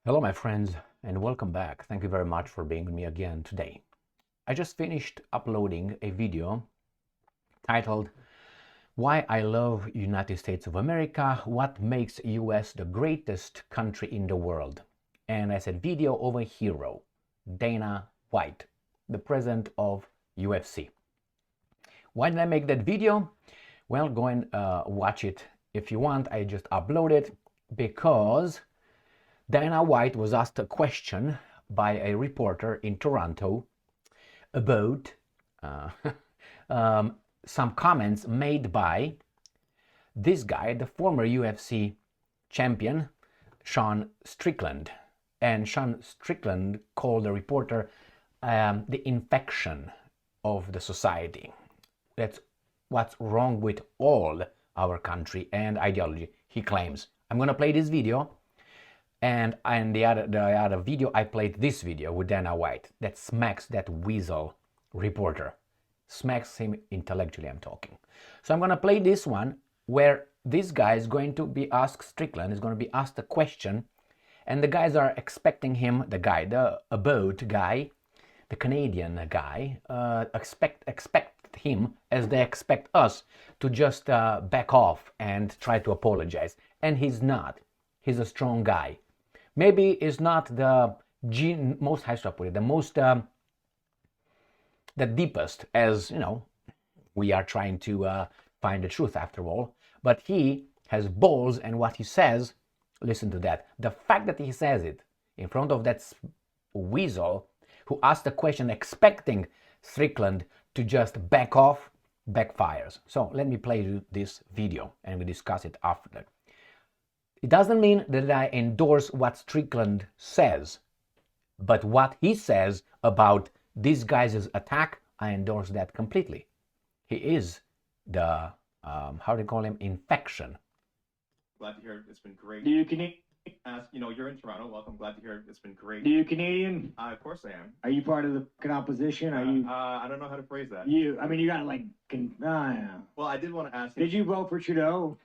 Hello, my friends, and welcome back. Thank you very much for being with me again today. I just finished uploading a video titled Why I Love United States of America, What Makes US the Greatest Country in the World. And I said video over hero, Dana White, the president of UFC. Why did I make that video? Well, go and watch it if you want. I just uploaded because Dana White was asked a question by a reporter in Toronto about some comments made by this guy, the former UFC champion, Sean Strickland. And Sean Strickland called the reporter the infection of the society. That's what's wrong with all our country and ideology, he claims. I'm going to play this video. And in the other video, I played this video with Dana White that smacks that weasel reporter. Smacks him intellectually, I'm talking. So I'm going to play this one where this guy is going to be asked, Strickland is going to be asked a question, and the guys are expecting him, the about guy, the Canadian guy, expect him, as they expect us, to just back off and try to apologize. And he's not. He's a strong guy. Maybe it's not the most, how should I put it, the most, the deepest, as, you know, we are trying to find the truth after all. But he has balls, and what he says, listen to that. The fact that he says it in front of that weasel who asked the question expecting Strickland to just back off, backfires. So let me play this video and we discuss it after that. It doesn't mean that I endorse what Strickland says, but what he says about this guy's attack, I endorse that completely. He is the, how do you call him, infection. Glad to hear it's been great. Do you Canadian? You're in Toronto. Welcome. Glad to hear it's been great. Do you Canadian? Of course I am. Are you part of the opposition? Are you? I don't know how to phrase that. You? I mean, you got like. Yeah. Well, I did want to ask you. Did you vote for Trudeau?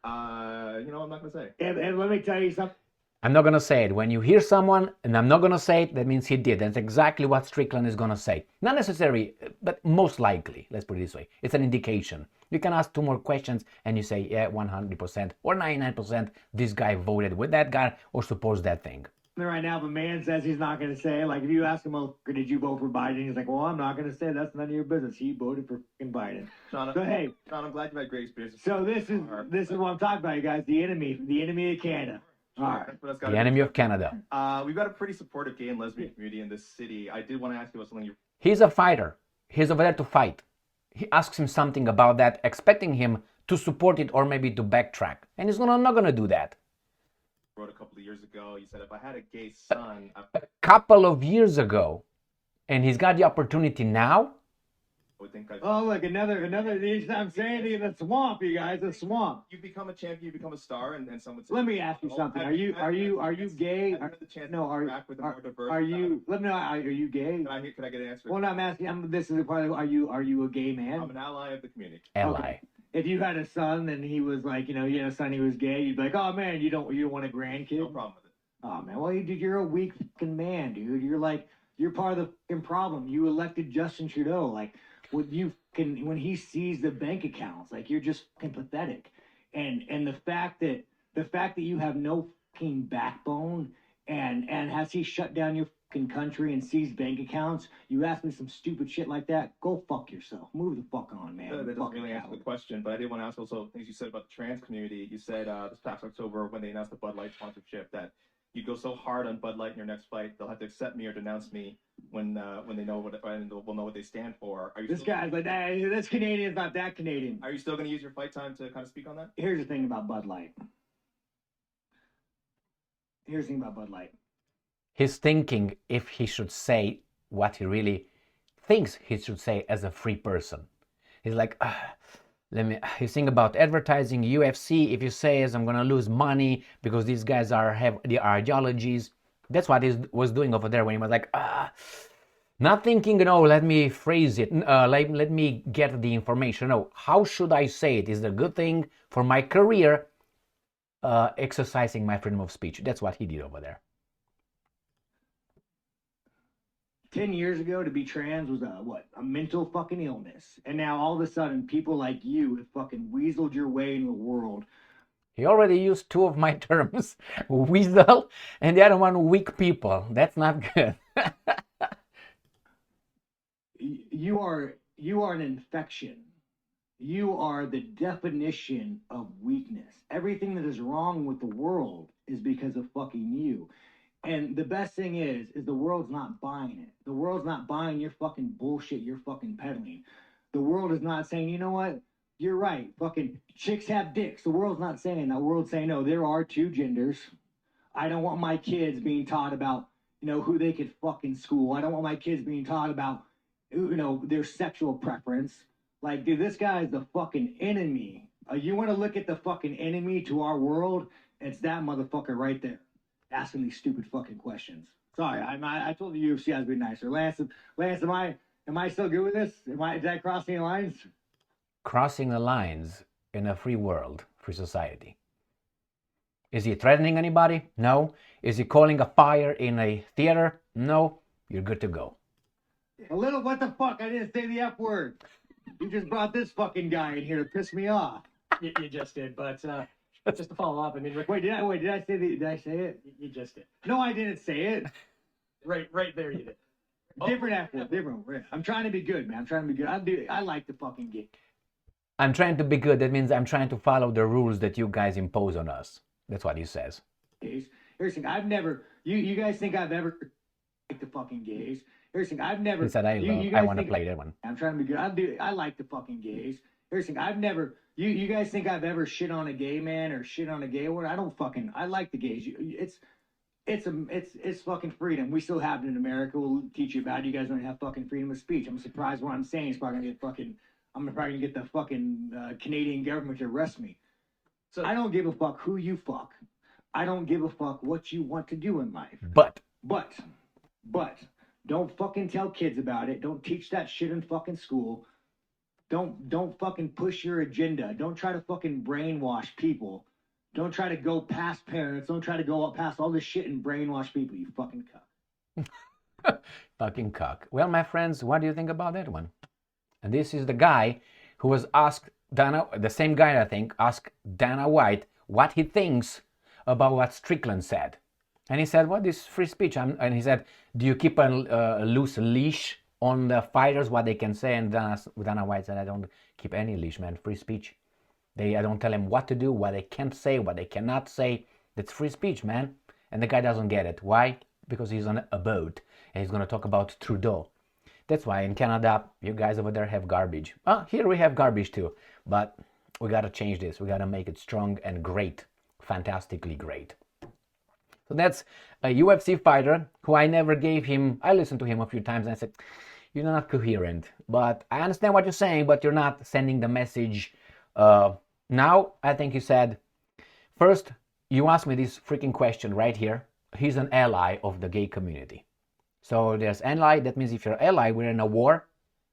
I'm not gonna say. And let me tell you something. I'm not going to say it. When you hear someone and I'm not going to say it, that means he did. That's exactly what Strickland is going to say. Not necessary, but most likely. Let's put it this way. It's an indication. You can ask two more questions and you say, yeah, 100% or 99% this guy voted with that guy or supports that thing. Right now, if a man says he's not going to say, like if you ask him, well, did you vote for Biden? He's like, well, I'm not going to say. That's none of your business. He voted for Biden. Sean, so hey, Sean, I'm glad you had great experience. So this is what I'm talking about, you guys. The enemy of Canada. All right. The enemy of Canada. We've got a pretty supportive gay and lesbian community in this city. I did want to ask you about something. He's a fighter. He's over there to fight. He asks him something about that, expecting him to support it or maybe to backtrack. And he's not going to do that. Wrote a couple of years ago. You said if I had a gay son. A couple of years ago. And he's got the opportunity now. Oh, look, another. I'm saying to you, the swamp, you guys, the swamp. You become a champion, you become a star, and someone. Let me ask you something. Are you gay? No, are you? Let me know. Are you gay? Can I get an answer? Well, no, I'm asking. This is the part. Are you a gay man? I'm an ally of the community. Ally. Okay. If you had a son and he was like, you had a son, he was gay, you'd be like, oh man, you don't want a grandkid? No problem with it. Oh man, well, dude, you're a weak fucking man, dude. You're part of the fucking problem. You elected Justin Trudeau, like. When he sees the bank accounts, like you're just fucking pathetic, and the fact that you have no fucking backbone, and has he shut down your fucking country and seized bank accounts? You ask me some stupid shit like that, go fuck yourself. Move the fuck on, man. That doesn't really answer the question, but I did want to ask also things you said about the trans community. You said this past October when they announced the Bud Light sponsorship that you go so hard on Bud Light in your next fight, they'll have to accept me or denounce me when they know what and will know what they stand for. This guy's like, hey, this Canadian's not that Canadian. Are you still going to use your fight time to kind of speak on that? Here's the thing about Bud Light. He's thinking if he should say what he really thinks he should say as a free person. He's like, he's thinking about advertising UFC. If you say I'm going to lose money because these guys have the ideologies. That's what he was doing over there when he was like, not thinking, let me phrase it. Let me get the information. No, how should I say it? Is it a good thing for my career? Exercising my freedom of speech. That's what he did over there. 10 years ago, to be trans was a mental fucking illness. And now all of a sudden, people like you have fucking weaseled your way into the world. He already used two of my terms, weasel and the other one, weak people. That's not good. You are an infection. You are the definition of weakness. Everything that is wrong with the world is because of fucking you. And the best thing is the world's not buying it. The world's not buying your fucking bullshit you're fucking peddling. The world is not saying, you know what? You're right. Fucking chicks have dicks. The world's not saying that. The world's saying, no, there are two genders. I don't want my kids being taught about, who they could fucking school. I don't want my kids being taught about, their sexual preference. Like, dude, this guy is the fucking enemy. You want to look at the fucking enemy to our world? It's that motherfucker right there, asking these stupid fucking questions. Sorry, I told the UFC I was being nicer. Lance, am I still good with this? Did I cross any lines? Crossing the lines in a free world, free society. Is he threatening anybody? No. Is he calling a fire in a theater? No. You're good to go. A little, what the fuck? I didn't say the F word. You just brought this fucking guy in here to piss me off. You just did, but just to follow up, I mean, Wait, did I say it? You just did. No, I didn't say it. Right there, you did. Different F word, different. I'm trying to be good, man. I'm trying to be good. I like the fucking game. I'm trying to be good. That means I'm trying to follow the rules that you guys impose on us. That's what he says. Here's the thing. I've never. You guys think I've ever like the fucking gays? Here's the thing. I've never. He said I want to play that one. I'm trying to be good. I like the fucking gays. Here's the thing. I've never. You guys think I've ever shit on a gay man or shit on a gay woman? I don't fucking. I like the gays. It's fucking freedom. We still have it in America. We'll teach you about it. You guys don't have fucking freedom of speech. I'm surprised what I'm saying is probably gonna get fucking. I'm probably gonna get the fucking Canadian government to arrest me. So I don't give a fuck who you fuck. I don't give a fuck what you want to do in life. But don't fucking tell kids about it. Don't teach that shit in fucking school. Don't fucking push your agenda. Don't try to fucking brainwash people. Don't try to go past parents. Don't try to go past all this shit and brainwash people, you fucking cuck. Fucking cock. Well, my friends, what do you think about that one? And this is the guy who was asked, the same guy I think, asked Dana White what he thinks about what Strickland said. And he said, what is free speech? And he said, do you keep a loose leash on the fighters, what they can say? And Dana White said, I don't keep any leash, man. Free speech. I don't tell them what to do, what they can't say, what they cannot say. That's free speech, man. And the guy doesn't get it. Why? Because he's on a boat and he's going to talk about Trudeau. That's why in Canada, you guys over there have garbage. Here we have garbage too. But we got to change this. We got to make it strong and great. Fantastically great. So that's a UFC fighter who I never gave him. I listened to him a few times and I said, you're not coherent. But I understand what you're saying, but you're not sending the message. Now, I think he said, first, you asked me this freaking question right here. He's an ally of the gay community. So there's ally. That means if you're an ally, we're in a war.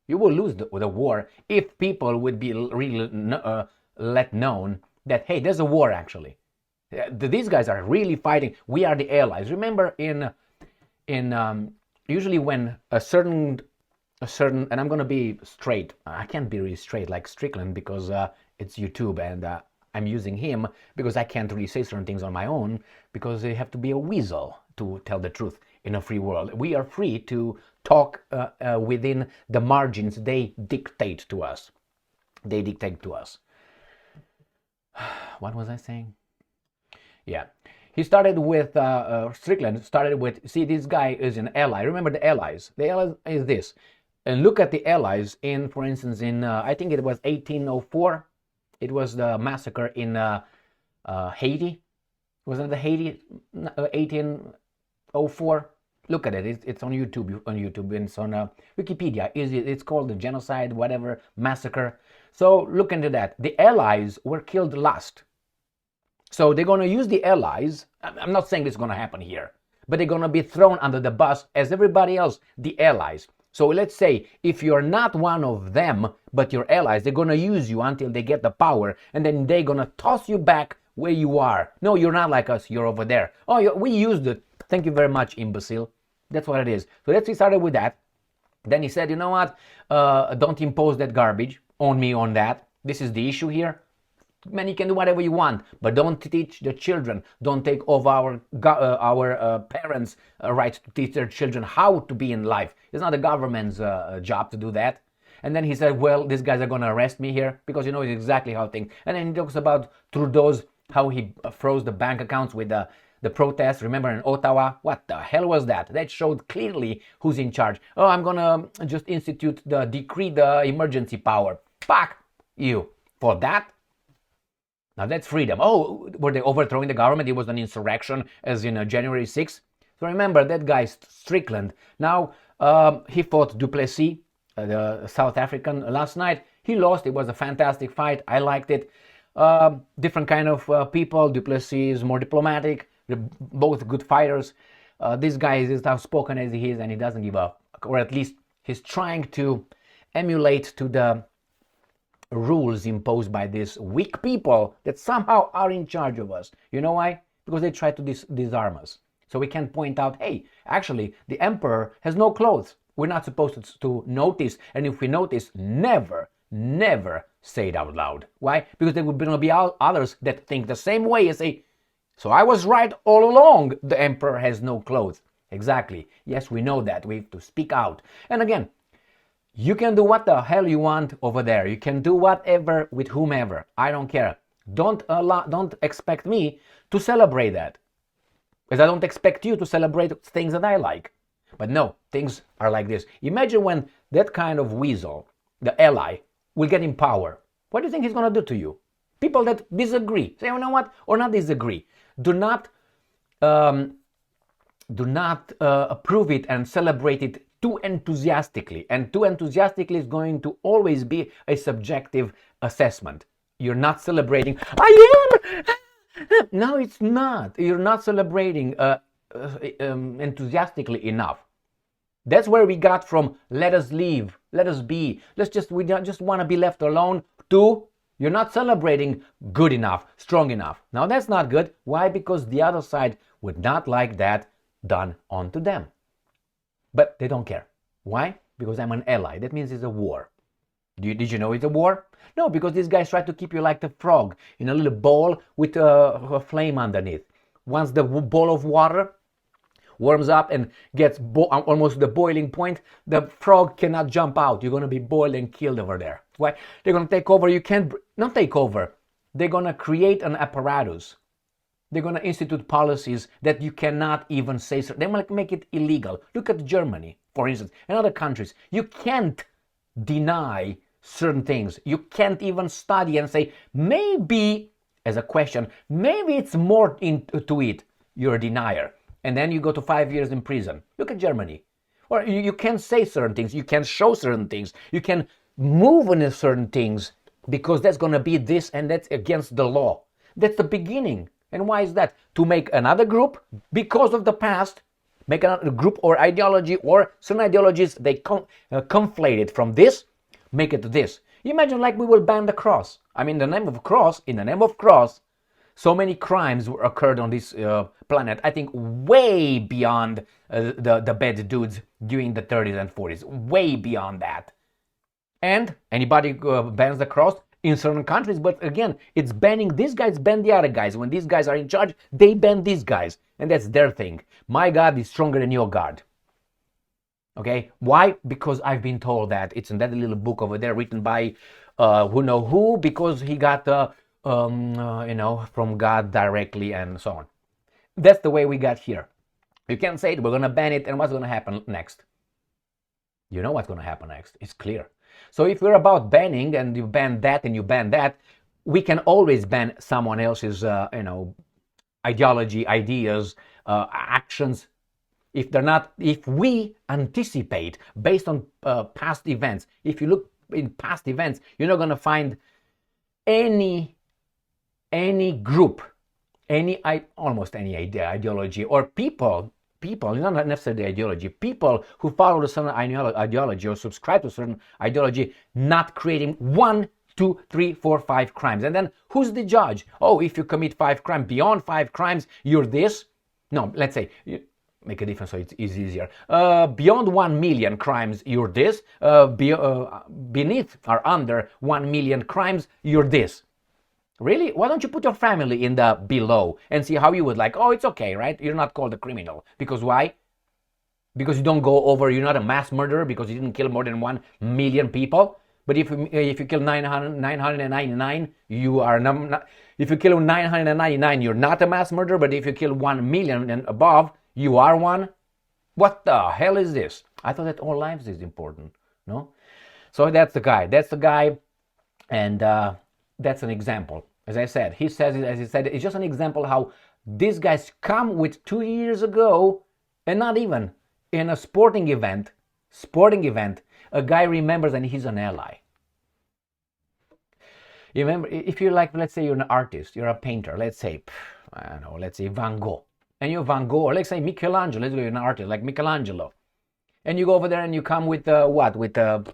You will lose the war if people would be really let known that, hey, there's a war actually. These guys are really fighting. We are the allies. Remember in usually when a certain, and I'm going to be straight. I can't be really straight like Strickland because it's YouTube and I'm using him because I can't really say certain things on my own because they have to be a weasel to tell the truth in a free world. We are free to talk within the margins they dictate to us. They dictate to us. What was I saying? Yeah. He started with, Strickland started with, see, this guy is an ally. Remember the allies. The allies is this. And look at the allies in, for instance, in, I think it was 1804. It was the massacre in Haiti. Wasn't it the Haiti 1804? Look at it. It's on YouTube. It's on Wikipedia. It's called the genocide, whatever, massacre. So look into that. The allies were killed last. So they're going to use the allies. I'm not saying this is going to happen here, but they're going to be thrown under the bus as everybody else, the allies. So let's say if you're not one of them, but you're allies, they're going to use you until they get the power, and then they're going to toss you back where you are. No, you're not like us. You're over there. Oh, we used it. Thank you very much, imbecile. That's what it is. So let's get started with that. Then he said, you know what? Don't impose that garbage on me on that. This is the issue here. Man, you can do whatever you want, but don't teach the children. Don't take over our parents' right to teach their children how to be in life. It's not the government's job to do that. And then he said, well, these guys are going to arrest me here because it's exactly how things. And then he talks about Trudeau's, how he froze the bank accounts with the protests. Remember in Ottawa? What the hell was that? That showed clearly who's in charge. Oh, I'm going to just decree the emergency power. Fuck you for that. Now that's freedom. Oh, were they overthrowing the government? It was an insurrection as in January 6th. So remember that guy Strickland. Now he fought Duplessis, the South African, last night. He lost. It was a fantastic fight. I liked it. Different kind of people. Duplessis is more diplomatic. They're both good fighters. This guy is as outspoken as he is, and he doesn't give up. Or at least he's trying to emulate to the rules imposed by these weak people that somehow are in charge of us. You know why? Because they try to disarm us. So we can point out, hey, actually, the emperor has no clothes. We're not supposed to notice. And if we notice, never say it out loud. Why? Because there will be others that think the same way and say, so I was right all along. The emperor has no clothes. Exactly. Yes, we know that. We have to speak out. And again, you can do what the hell you want over there. You can do whatever with whomever. I don't care. Don't expect me to celebrate that. Because I don't expect you to celebrate things that I like. But no, things are like this. Imagine when that kind of weasel, the ally, will get in power. What do you think he's going to do to you? People that disagree. Say, you know what? Or not disagree. Do not approve it and celebrate it too enthusiastically. And too enthusiastically is going to always be a subjective assessment. You're not celebrating. I am! No, it's not. You're not celebrating enthusiastically enough. That's where we got from let us leave, let us be. We just want to be left alone to you're not celebrating good enough, strong enough. Now that's not good. Why? Because the other side would not like that done onto them. But they don't care. Why? Because I'm an ally. That means it's a war. Did you know it's a war? No, because these guys try to keep you like the frog in a little bowl with a flame underneath. Once the bowl of water warms up and gets almost the boiling point, the frog cannot jump out. You're going to be boiled and killed over there. Why? They're going to take over. You can't, not take over. They're going to create an apparatus. They're going to institute policies that you cannot even say. They might make it illegal. Look at Germany, for instance, and other countries. You can't deny certain things. You can't even study and say, maybe, as a question, maybe it's more into it. You're a denier. And then you go to 5 years in prison. Look at Germany. Or you can say certain things. You can show certain things. You can move on certain things because that's going to be this and that's against the law. That's the beginning. And why is that? To make another group, because of the past, make another group or ideology or certain ideologies, they conflate it from this, make it this. Imagine like we will ban the cross. I mean, in the name of cross, so many crimes occurred on this planet, I think way beyond the bad dudes during the 30s and 40s, way beyond that. And anybody bans the cross in certain countries, but again, it's banning these guys, ban the other guys. When these guys are in charge, they ban these guys, and that's their thing. My God is stronger than your God. Okay, why? Because I've been told that. It's in that little book over there written by who know who, because he got from God directly and so on. That's the way we got here. You can't say it, we're going to ban it, and what's going to happen next? You know what's going to happen next. It's clear. So if we're about banning and you ban that and you ban that, we can always ban someone else's, ideology, ideas, actions. If we anticipate based on past events, if you look in past events, you're not going to find any group, almost any idea, ideology, or people, not necessarily ideology, people who follow a certain ideology or subscribe to a certain ideology, not creating 1, 2, 3, 4, 5 crimes. And then who's the judge? Oh, if you commit 5 crimes, beyond 5 crimes, you're this. No, let's say, make a difference so it's easier. Beyond 1 million crimes, you're this. Beneath or under 1 million crimes, you're this. Really? Why don't you put your family in the below and see how you would like? Oh, it's okay, right? You're not called a criminal. Because why? Because you don't go over, you're not a mass murderer because you didn't kill more than 1 million people. But if you kill 999, you are not. If you kill 999, you're not a mass murderer. But if you kill 1 million and above, you are one. What the hell is this? I thought that all lives is important, no? So that's the guy. That's the guy, and that's an example. As I said, he says it as he said. It's just an example how these guys come with 2 years ago, and not even in a sporting event, a guy remembers and he's an ally. You remember, if you're like, let's say you're an artist, you're a painter, let's say, I don't know, let's say Van Gogh. And you're Van Gogh, or let's say Michelangelo, let's say you're an artist like Michelangelo. And you go over there and you come with what? With a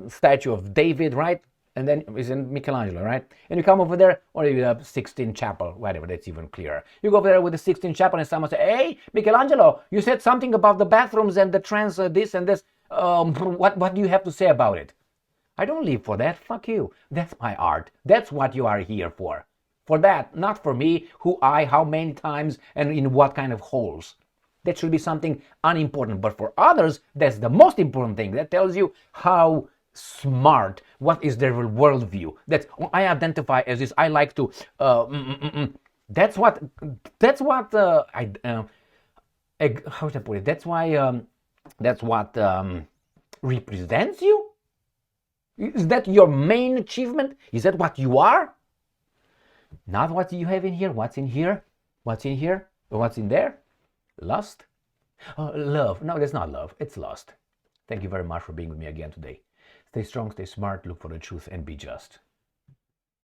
statue of David, right? And then it's in Michelangelo, right? And you come over there, or you have Sixtine Chapel, whatever, that's even clearer. You go over there with the Sixtine Chapel and someone say, hey, Michelangelo, you said something about the bathrooms and the trans this and this. What do you have to say about it? I don't live for that. Fuck you. That's my art. That's what you are here for. For that, not for me, how many times, and in what kind of holes. That should be something unimportant. But for others, that's the most important thing. That tells you how smart, what is their worldview. That's, I identify as this. I like to. That's what. How should I put it? That's why. That's what represents you. Is that your main achievement? Is that what you are? Not what you have in here. What's in here? What's in here? What's in there? Lust? Love. No, that's not love. It's lust. Thank you very much for being with me again today. Stay strong, stay smart, look for the truth, and be just.